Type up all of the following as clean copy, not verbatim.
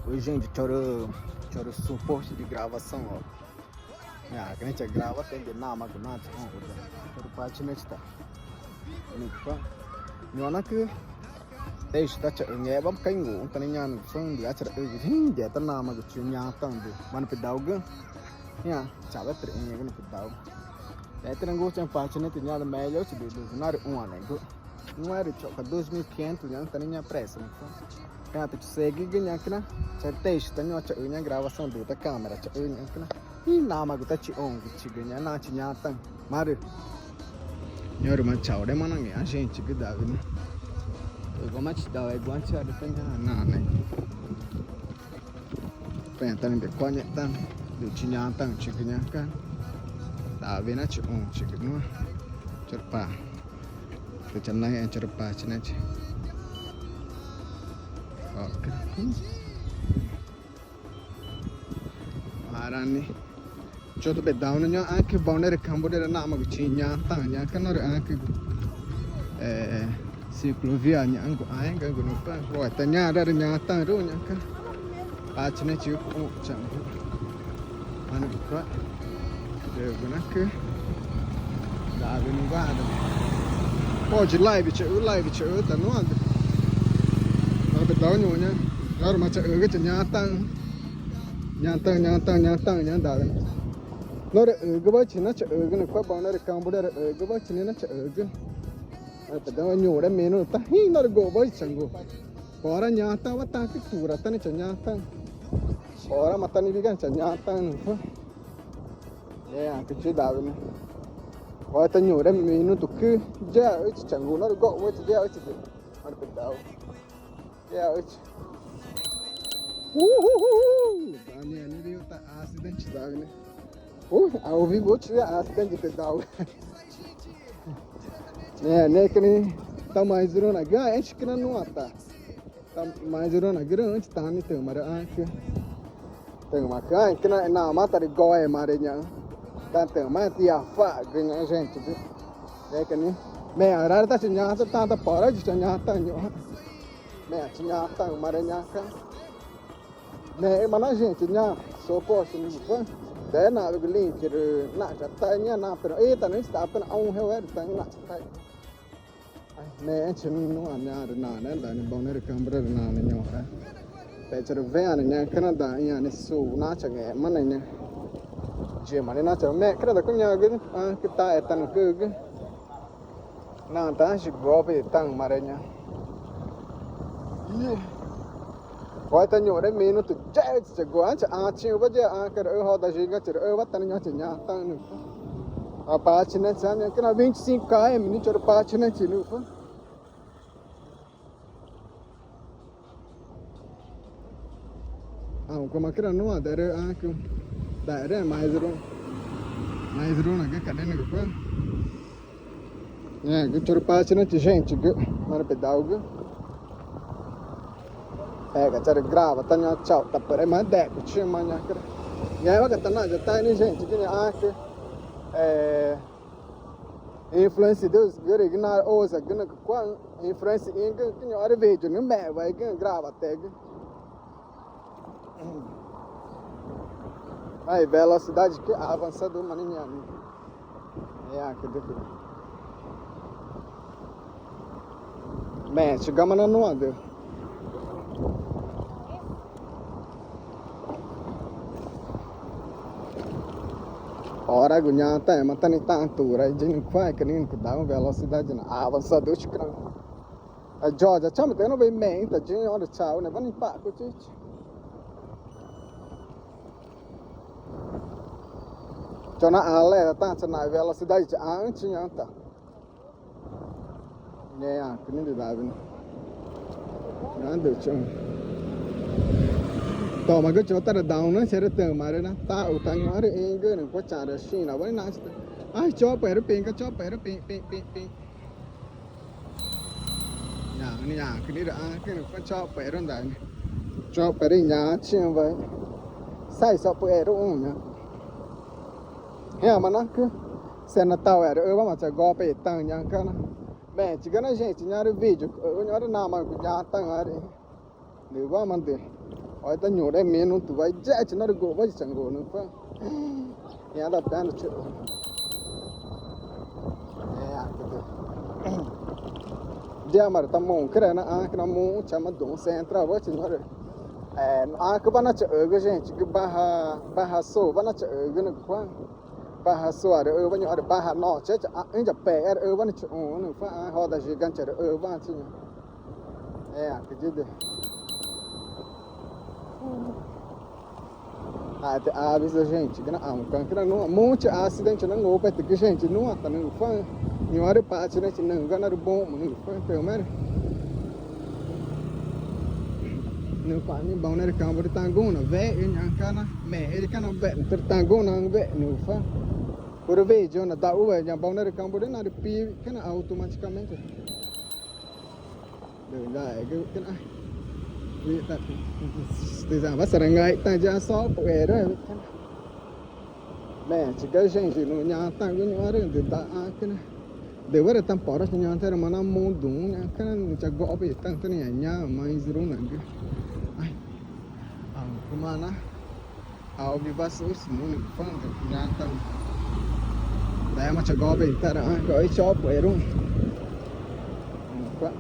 Oi, gente, choro suposto de gravação, ó. Que a gente grava, tem de nama com nada, choro parte neste tá. Nhona que deixa tá nghe bấm cánh ngủ ta nên nhàn xong dia chả dia ta nama cái chuyện nhà tăng đi mana pedau ge ya chả biết tự nhiên cái pedau để ta ngủ trong parte neste nhà là mẹ lối chỉ được nó được uống này cứ não era choca 2500 yang tanya pressa kan tu segue ganhar que na já teste tanya a gravação do da câmera já que na e nama que tá te on que ganhar na tinha tão mas nhớ mà chào đấy mà nó nghe gente que dá né eu vou mais dar é igual a tanya na này pen tanya de conha tão do tinha tão chỉ ganhar kan tá vendo a te on chỉ ganhar cerpa chân này anh chụp pa chân này oke arani choto be down nya anche boundary cambodere nama cinya tanya kan ora anche ciclovia nya ango ainga go no pa ro tanya ada nya tang ro nya kan pa chân này chịu cũng chẳng ana ko de gona ke da venu vado oggi live c'è ta no ande ma per da ognuno nya allora ma c'è che c'è nya tang da allora che va c'è na c'è che ne qua buona re campo da che va c'è na c'è che ma per da ognuno da meno ta hi no go vai chango ora nya ta va ta che tura ta ne c'è nya tang ora ma ta ni bigan c'è nya tang anche c'è da Wah, tanya orang minum tu ke, dia itu canggung nak gok, wah dia itu ada pedau, dia itu. Ini dia tak accident dah ni. Aku vi watch dia accident di pedau. Ni kini tak mais zero nak gak, enci kena nuata. Tak mais zero nak gak, enci tani tu mara aku. Tengok makan, kena nama tadi goy marenya. Tanto mais dia fa ganha gente é que nem me arara tá tinha tanta para de tinha tanho me tinha tanho maranhaca me mana gente tinha só posso me fa daí na o link na já tanha na pero tá não está para um real tanho na tá me tinha não anya na né da bom né câmera na nenhum é pero vem né Canadá e né sul na change mana né Chị mà nên nó chờ mẹ cái đó có nhờ cái tay tăng cơ cái nàng ta chỉ có về tăng mà đây nha coi ta nhổ đấy mình nó tự chết chỉ có chỉ chịu bây giờ cái đó họ ta chỉ cái chỉ bắt ta nó chỉ nhà tăng nữa ba chín này sao cái nào 25 cái mình cho ba chín này chỉ nữa como que era no da era que đại đấy mai rồi là cái cảnh này cái quoi nè cái chỗ pa trên nó chỉ gente cái mà nó pedal cái cái chỗ grava ta nhá chào tập ở mà đẹp cái chuyện mà nhá cái nghe mà cái ta nói cho tay này gente cái này cái influence dos cái cái nào osa cái nó qua influence cái nhỏ ở về chỗ nó mẹ vậy cái grava tag Aí, velocidade que avançada uma linha. Que daqui. Bem, chegamos na nuada. Ora, ganhar até, mas tá nem tanto, aí já não vai, que nem que dá uma velocidade na avançada, eu creo. A Georgia, chama, tem não bem bem, tá, gente, olha, tchau, né, vai limpar, gente. Cho nó ale ta cho này velocidade de antes nha ta nghe cái này được rồi nó được chưa tao mà cái chỗ ta là down nó sẽ được mà đấy na ta ở tầng nó đấy cái này có trả được xin nào vẫn nói ai cho phải pin cái cho phải pin nhà cái này là cái này có cho phải rồi đấy cho phải đi nhà chiên vậy sai sao phải rồi nhá mà nó cứ xem nó tàu ở mà chả gò bể tăng nhang cái nó bè chỉ cái nó gente nhá vídeo ở nhá nó nào mà nhà tăng ở đấy nếu mà mình thì ôi ta nhổ đây miếng nó tụi bay dễ chứ nó được gỗ với chẳng gỗ nữa phải nhà đập ra nó chịu dia mà ta mong cái này nó cái nó mong chả mà đúng centra với chứ nó được cái bạn nó chở cái gì chỉ cái baha số bạn nó chở cái nó quá baha số ở bên nhỏ baha nọ chứ anh chở bè ở bên chỗ nó phải họ đã chỉ cần chở ở bên chứ cái gì đấy thì bây giờ gente que não que não monte acidente não ngô phải từ cái gente não tá não phải nhiều ở parte né não cái nó bom não phải pelo menos não phải như bao này campo de tango na vẽ nhang kana mẹ ele kana vẽ từ tango na vẽ não phải por vez eu na da uva já bao này campo de na de pi cái nó automaticamente được lại cái này từ giờ bắt đầu ngày ta ra xóa về rồi mẹ chỉ cái chuyện gì nó nhà ta cái nhỏ rồi từ ta cái này để vợ ta bỏ ra cho nhà ta mà nó muốn đúng nha cái này chỉ gõ về tăng cái này nhà mà zero này cái kuma na bị bắt số muốn phân được nhà ta để mà chỉ gõ về ta đã gọi xóa về luôn quá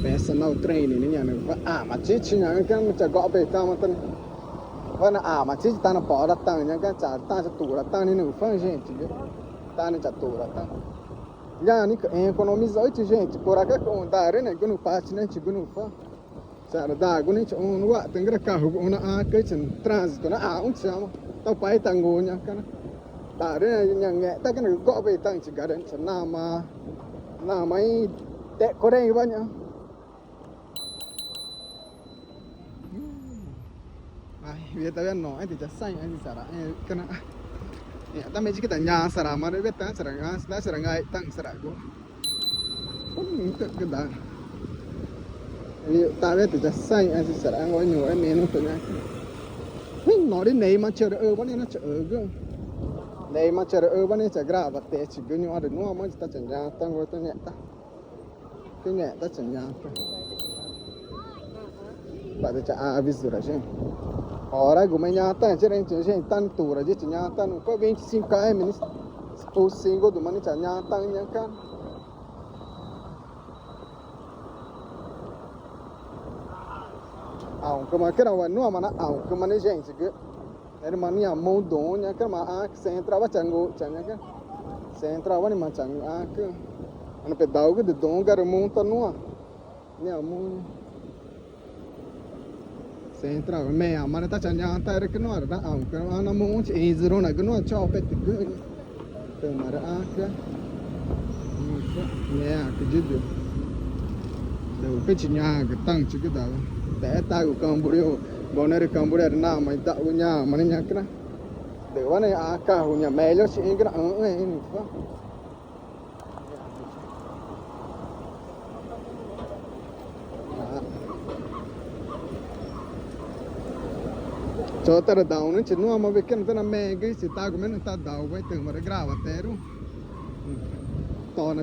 personal training ini yang mà chỉ những cái mà gõ về tao mà tên mà chỉ ta nó bỏ ra tăng những cái trả ta cho tủ ra tăng nên nó phân gente ta nên trả tủ ra tăng já ni economizar isso gente por aqui com da né que no parte né que no fa cara da que nem um wa tem que carro uma cái trânsito na chama tao pai tango nha cái da né yang nghe ta cái này gõ về tăng chỉ cả đến na mấy tệ có đây bao nhiêu bây giờ nói thì chắc sai anh sẽ cái nào ta mấy cái nhà sẽ mà đấy biết ta sẽ ngay tăng sẽ go cái đó ta biết thì chắc sai anh sẽ ngồi nhồi em nên nó tự nhiên nói đến này mà chờ đợi bao nhiêu nó chờ cơ này mà chờ đợi bao nhiêu sẽ gra và tệ chỉ cứ nhồi được nó mới ta chẳng nhà tăng rồi ta nhẹ ta cái nhẹ ta chẳng nhà bạn thì chả ví dụ là chứ ora come nyata c'era gente tantura gente nyata non poi 25 km sposingo domani c'è nyata nyaka come che era no ma come ne gente che era mania mondo nyaka ma se entrava chango nyaka se entrava ni ma chango che ana pedal che de donga monta no ne amu se entrava mẹ mà ta chẳng nhà ta cái nó đã cái nó muốn chỉ zero này cái nó cho cái từ mà đã cái nè cái gì được đầu cái chỉ nhà cái tăng chỉ cái đó để ta của Cambodia bọn này Cambodia nào mà tạo cái nhà mà nhà cái đó để vào này cả của nhà mẹ nó chỉ cái đó này cho ta đào nó chỉ nuôi mà về cái nó mẹ cái sự ta của mình ta đào với từ mà nó grava té luôn to nó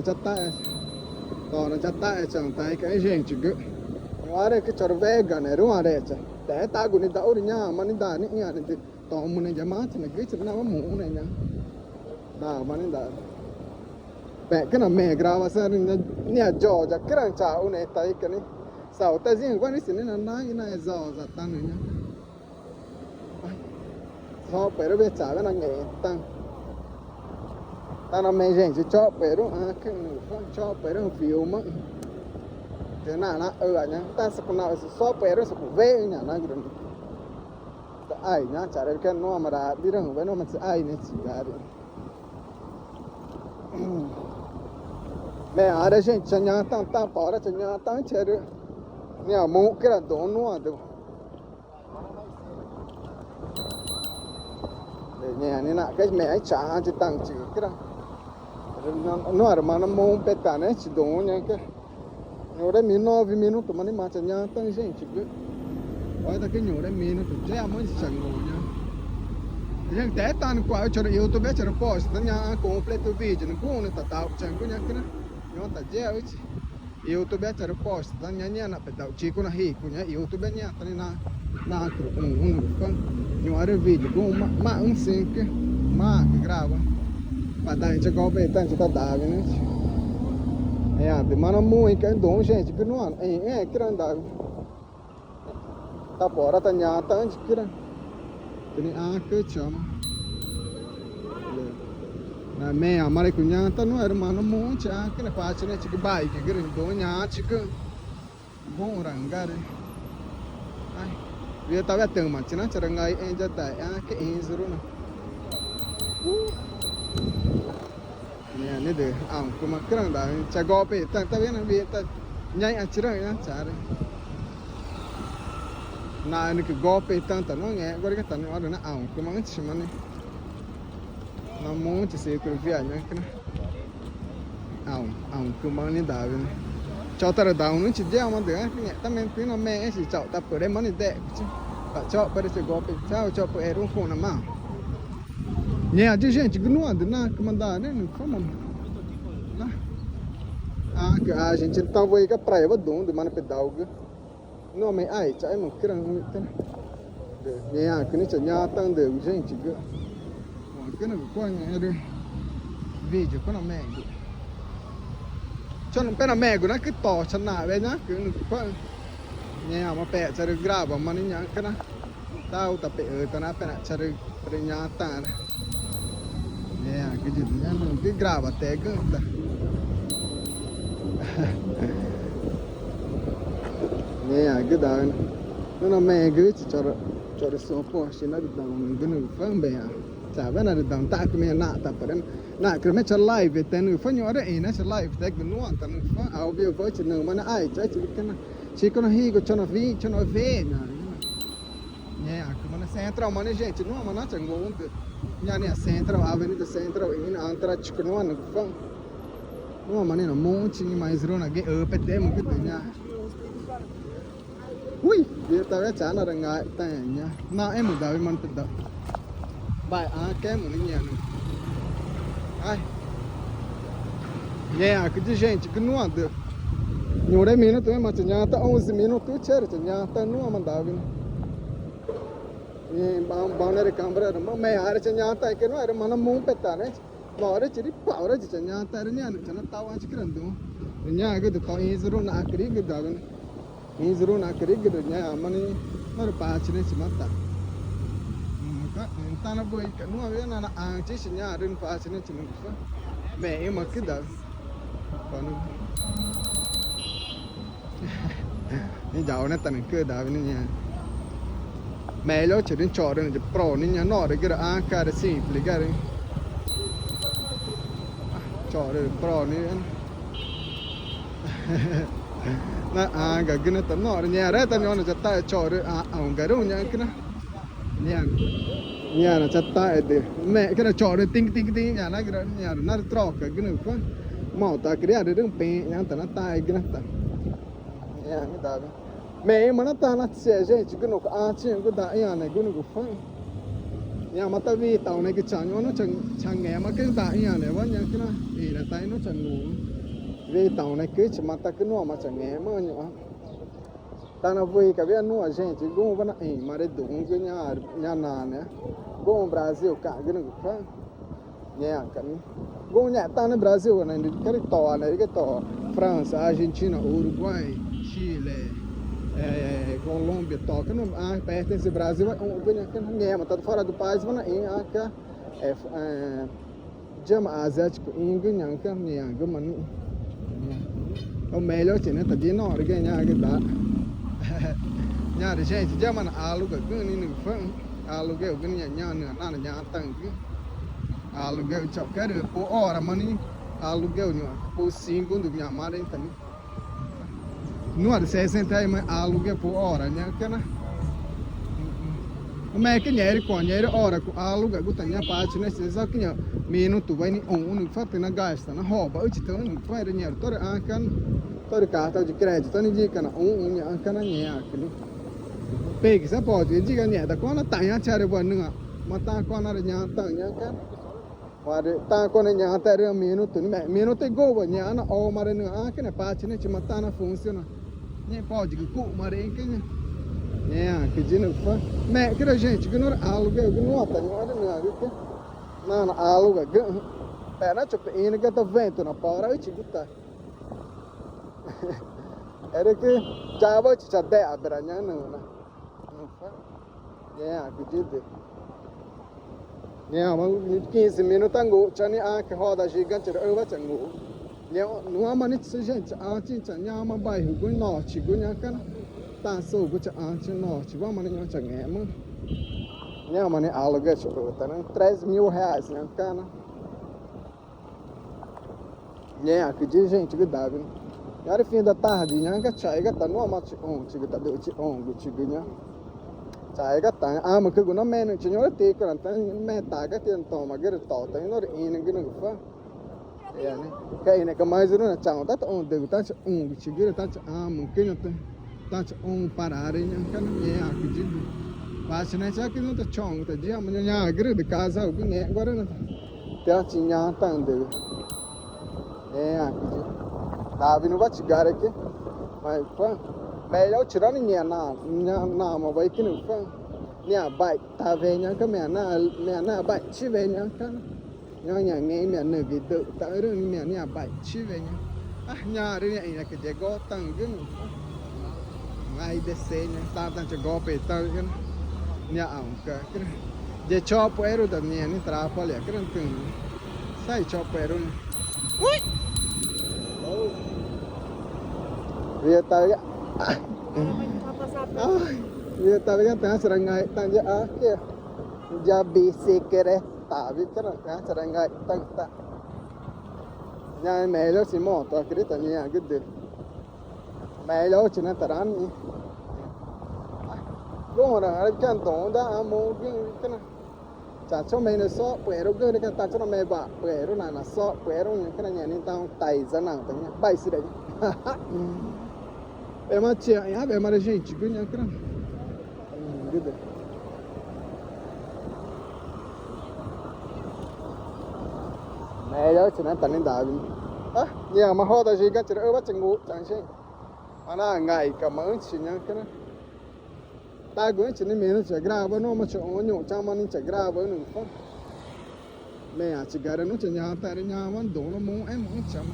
chặt tay chẳng tay cái gì chứ cứ ngoài đây cái chợ vegan này đúng không đấy chứ để ta của nó đào đi nha mà nó đào ní nhà thì to muốn này giảm thì cái chợ nào mà mũ này nhá đào mà nó đào mẹ cái nào mẹ grava sao nhà giò chắc cái thằng cháu này tay cái này sao ta riêng quan cái này này giò giặt tăng này nhá so pero be sabe na nghe tăng ta nó mấy gente cho pero cái cho pero phiêu mà thế nào nó nhá ta sẽ nào so pero sẽ về nhà nó cái đó ai nhá chả được cái nó mà đã đi đường với nó mình sẽ ai này chỉ ra đi mẹ ở đây gente chân nhà ta bỏ ra chân nhà tăng chơi được nhà mua cái là đồ nó được nhà này nè cái mẹ ấy trả chỉ tăng chỉ cái đó nó ở mà nó mông bê tàn ấy chỉ đúng nha cái nhiều đấy miếng no vì miếng nó tụi mình mà chẳng nhà tăng gì chỉ cứ nói ta cái nhiều đấy miếng nó tụi trẻ mới chẳng ngồi nha nhưng té tan qua cho YouTube cho post ta nhà completo vídeo nó cũng nó tạo chẳng có nha cái đó nó ta dễ ấy YouTube cara post tanya nak pedau ciku na hi kunya YouTube nya tani na kru kan nyuare vídeo com ma sink ma que grava pada gente copa então gente tá dava né é de mana muito que dom gente que não é que anda tá fora tá nyata gente que tani que chama na me amare kunya ta no hermano monte anche ne facile ci bai che grindonya ci che bon rangare ai via ta via teng ma ci na c'era ngai e già ta anche in zero na ne de come granda c'è gope ta viene via ta nhai a ci ra c'are na ne che gope tanta no guarda che stanno ora na come ci mani na monte se que via né que que mani dava né cho ta da não te deu uma de que também que não me esse chau ta por mani de cho para esse golpe cho por era na mão né de gente que não anda na que mandar né como que a gente tava aí que praia badum de mana pedal que não me ai chai mo que não né que nem tinha tanto gente que cái này coi nghe đi video có làm mẹ cho nó bên là mẹ của nó cứ tỏ chân nạ về nhá cứ có nghe mà bẹ cho được grab mà nó nhá cái đó tao tập bẹ tao nó bên là cho được nhá ta nghe cái gì nhá nó cứ grab à té cứ nghe cái đó nó là mẹ cứ cho được số po xin nó được đồng cái này phân bẹ sabe na dan ta que me na ta para na que me cha live ten fa nyora e na cha live tek no ta no fa ao bio vo che no mana ai cha chi kana chi kono hi go chono vi chono ve na né que mana central mana gente no mana cha ngo nya ne central avenida central in antra chi kono no fa no mana no monte mais rona ge pt mo que nya ui dia ta ve cha na nga ta nya na em da vi man pe da bài cái một nhà nữa ai nghe cái gente que não anda nhiều đấy mình nó tụi mà chỉ nhà ta 11 minutos chơi chỉ nhà ta nó mà đào vin bao này camera mà mẹ ở chỉ nhà ta cái nó ở mà nó muốn bết ta đấy bỏ đấy chỉ đi bảo đấy chỉ nhà ta đấy nhà nó nó tao ăn chỉ cần đúng nhà cái tao in zero na kiri cái đào vin in zero na kiri cái nhà mà nó pa chỉ nên chỉ mất ta ta na boy ka no avea na anche sinya rin fa sine chinu fa me ma kida panu ni jao na tan ke da ni nya me lo che din cho rin pro ni nya no de gira a ka de simple ga rin cho de pro ni na a ga gina tan no nya re tan no na ta cho de a ga ru nya kina nya nhà là chặt tay để mẹ cái là trò để tinh nhà nó cái nhà nó trò cái nữa quá mỏ ta cái đấy đừng pe nhà ta nó tay cái nó nhà cái ta mẹ mà nó ta nó sẽ chỉ cái nó cái chuyện cái đại nhà này cái nó phải nhà mà ta vì tàu này cái chẳng nó chẳng nghe mà cái đại nhà này quá nhà cái nó thì là tay nó chẳng ngủ vì tàu này cứ chỉ mà ta cái nó mà chẳng nghe mà nhở ta na voi que havia no gente gom vana em maredum que nha na né gom Brasil cả cái nó cũng nha cái gom nha ta na Brasil này cái to França Argentina Uruguai Chile Colômbia to que não pertence ao Brasil que não nghe mà ta fora do país vana em cá jama asiático ingo nha cái nha cái mani o melhor chỉ né ta de nor cái nha cái da nhà de gente já mana aluga gani ni fang aluguel gani nhà na nhà tang aluguel chọc cái được po hora mani aluguel nhá po 5 do minha mãe também não há de 60 aí mas aluguel po hora nhá cái na mas cái nhảy con nhảy hora com aluga guta nhá parte né se só que nhá minuto vai ni não faz na gasta na rouba eu te tô não faz dinheiro todo akan todo cartão de crédito nem dica na nhá kana nhá aquele pe que você pode diga nhá da quando tá nhá chare boa não mas tá quando era nhá tá nhá kan Guarda, ta con nhà ta era minuto go va nhà na o mare nữa cái này pa chứ này chỉ mà ta nó funciona nhé pode que cụ mà đấy cái nhé cái gì nữa fa mẹ cái đó gente que não aluga que não tá não ada nada que não aluga que pera chụp in cái ta vento na para ấy chỉ gutta era que já vai chỉ chặt đẻ bera nhá nữa na não fa nhé cái gì đấy nhé mà 15 minutos ngủ cho nên cái họ đã chỉ gần chỉ ở vắt chẳng ngủ nhé nếu mà nít sự gente chỉ chẳng nhá mà bài hữu cái nọ chỉ cái nhá cái ta số cái chẳng chỉ nọ chỉว่ามันยังchẳng nghe mà nhé mà nít aluga cho tôi ta nó 3.000 reais nhá cái nó nhé cái gì gente que dá viu era fim da tarde nhá cái chạy cái tận nó mà chỉ cái ta được chỉ cái nhá chạy cái tảng mà cứ nó men chỉ nhớ tí cái là men tải cái tiền tàu mà cái tàu tới nó được in cái nó phải cái này cái máy rồi nó chẳng ta được ta chỉ cái ta mungkin ta parare nhá cái nó nhẹ cái gì và sau này chắc cái nó ta chọn ta chỉ mà nhà cái được casa cái nhẹ quá đó ta chỉ nhà tăng được nhẹ cái gì ta vì nó bắt chỉ cái mà phải mẹ cháu chỉ nói nhà nào mà vậy cái nữa phải nhà bậy ta về nhà cái mẹ na bậy chỉ về nhà cái nhà nghe mẹ nửa cái tự tại rồi mẹ nhà bậy chỉ về nhà nhà đây này là cái gì có tăng cái nữa ngay để xe nhà ta đang chơi golf về tăng cái nhà ổng cái để cho puero da nhà này tra phải cái nó từng sai cho puero ui bây giờ ya tapi kan tengah serangai tang je ke ja basic kereta vi kan tengah serangai tang ta nya melo si moto kereta nya gede melo cina taran ni lo ra ai kan tong da mo kan cha cho me ne so pero ge ne kan ta cho me ba pero na so pero nya kan nya ni tang tai za nang tang nya bai si dai ma c'è ma la gente quindi anche vede meglio ce n'è tanto da nhiều mà ho ta gì cái chuyện bắt chừng ngủ chẳng chứ mà nó ngày cả mấy chuyện nhá cái ta cũng chỉ nên mình chỉ grava nó mà chỗ nhổ trang mà nên chỉ grava nữa không mẹ chỉ gara nó chỉ nhà ta nhà mà đồ nó muốn em muốn chấm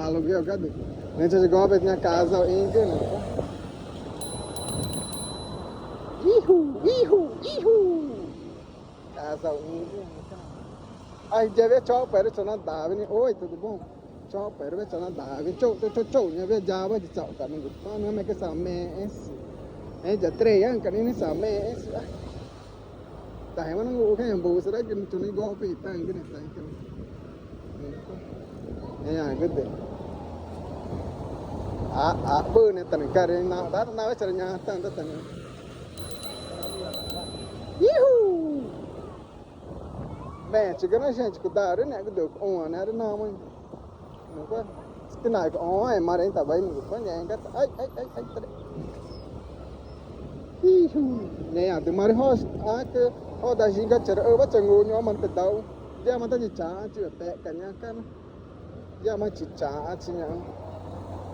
aluguel cadê nem se chegou a ver minha casa em que não casa em ai já vê cho para cho nó đá với oi tudo bom cho para ver cho nó đá với châu nha về já vai chậu cả mình con nó mấy cái sao mẹ ấy giờ tre á cái này sao mẹ tại mà nó ngủ cái hàng bù sau đấy cho nó gõ về tăng cái này tăng cái này cái gì bơ này tận cái này nào đã nào chơi nhà tăng tận mẹ chỉ cái nói chuyện chỉ có đấy này cái được ông này đấy nào mình có cái này có ai mà đến tại vậy mình có nhà cái ấy này từ mà họ cái họ đã chỉ cái chơi bắt chơi ngủ nhau mình phải đâu giờ mà ta chỉ trả chưa tệ cả nhà cái giờ mà chỉ trả chỉ nhau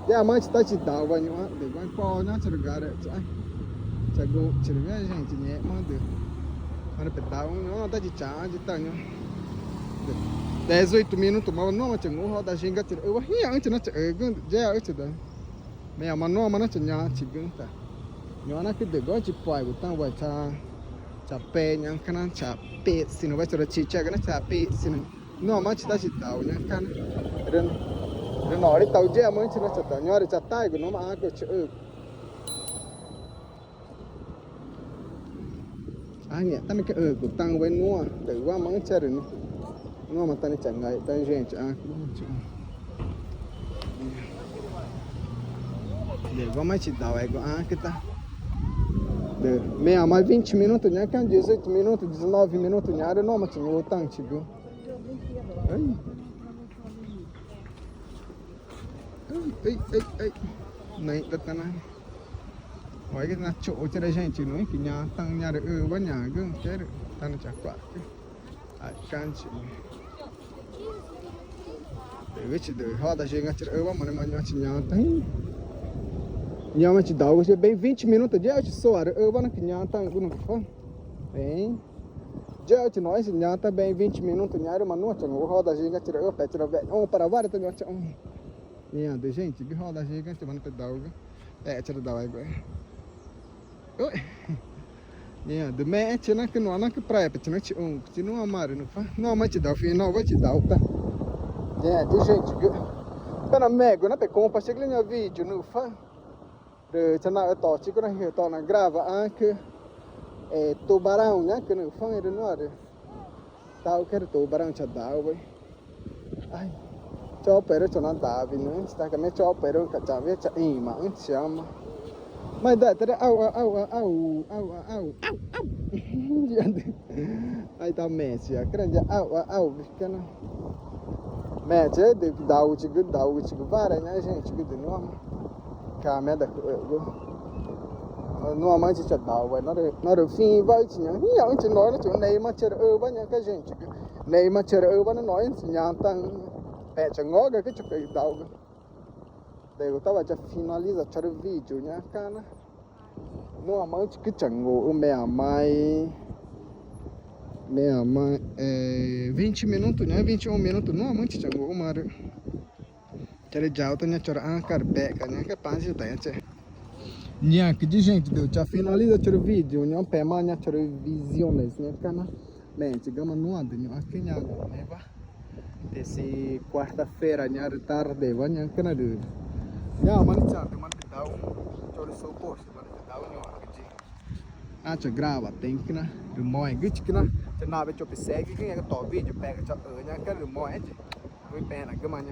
giờ mà chỉ ta chỉ đào vào nhau để quan po nó chơi gà đấy chơi go chơi cái gì chỉ nhẹ mà được mà phải đào nó ta chỉ trả chỉ tăng nhau 18 minutos mà nó mà chơi ngủ họ đã chỉ cái chơi hiang chỉ nó chơi cái giờ ấy chơi đấy mẹ mà nó chơi nhà chỉ cái ta nhỏ nó cái được gọi chỉ poi của tăng vậy cha pe nhang khana cha pe xin vai chơi chỉ chơi cái nó cha pe xin nó mà chỉ ta chỉ đào nhang khana rồi nói đi tàu dê mới chỉ nó chặt tàu nhỏ để chặt tay của nó mà có chữ nhỉ ta mới cái của tăng với nua từ qua mắng chơi rồi nua mà ta đi chẳng ngày ta dê chả để có mấy chỉ tàu ấy có cái ta de meia mais 20 minutos nhá can 18 minutos 19 minutos nhá nó mà chỉ ngồi tăng chỉ viu ấy này tất cả này Olha que na chỗ cho da gente, não é que nhà tăng nhà được vẫn nhà cứ cái được tăng nó chả quả cứ can chỉ để chỉ được họ đã chơi ngay chơi mà nó chỉ nhà tăng nhà mà chỉ đầu cái bem 20 minutos já chỉ só ở vẫn cái nhà tăng cũng không phải bem já chỉ nói chỉ nhà tăng bem 20 minutos nhà mà nó chẳng họ đã chơi ngay chơi phải chơi vậy para vários também chẳng nhà de gente que họ đã chơi ngay chơi mà nó đầu cái chơi đầu vậy oi yeah de mẹ chỉ nó cái nó cái praia para nó chỉ nó amar nó phải nó mà chỉ đầu phi nó vai chỉ đầu ta yeah de gente que para mego nó phải compartilhar meu vídeo no fã de chana to chỉ có hiểu to là grava que tubarão nhá que no fã ele não é tao cái tubarão chả đào vậy ai cho pero cho nó đào vì nữa ta cái mấy cho pero cả chả biết chả ý mà ứng chém mas dá até au aí tá Messi a grande au pequena Messi de dá o chico vara né gente que de nome cá merda no mais já dá vai nó fim vai tinha e a gente nói nó chỗ này mà chơi với nhau cái gente này mà chơi với nó nói nhà tăng pé chẳng ngó cái chỗ cái đào để eu tava já finaliza o vídeo nha cara no amante que chango o meia mai 20 minutos né 21 minutos no amante chango o mar chare já tô nha chora carpe nha que panse tá nha nha que de gente deu já finaliza o vídeo nha pé manha chora visiones né cara mente gama no ando nha aqui nha né va desse quarta-feira nha tarde va nha kana de ya mani chate mani dau chori so post mani dau nyo akji cha grava tem que na de moi gich que na cha na be cho pe segue que to vídeo pega cha nha cái de moi ai pe na que manha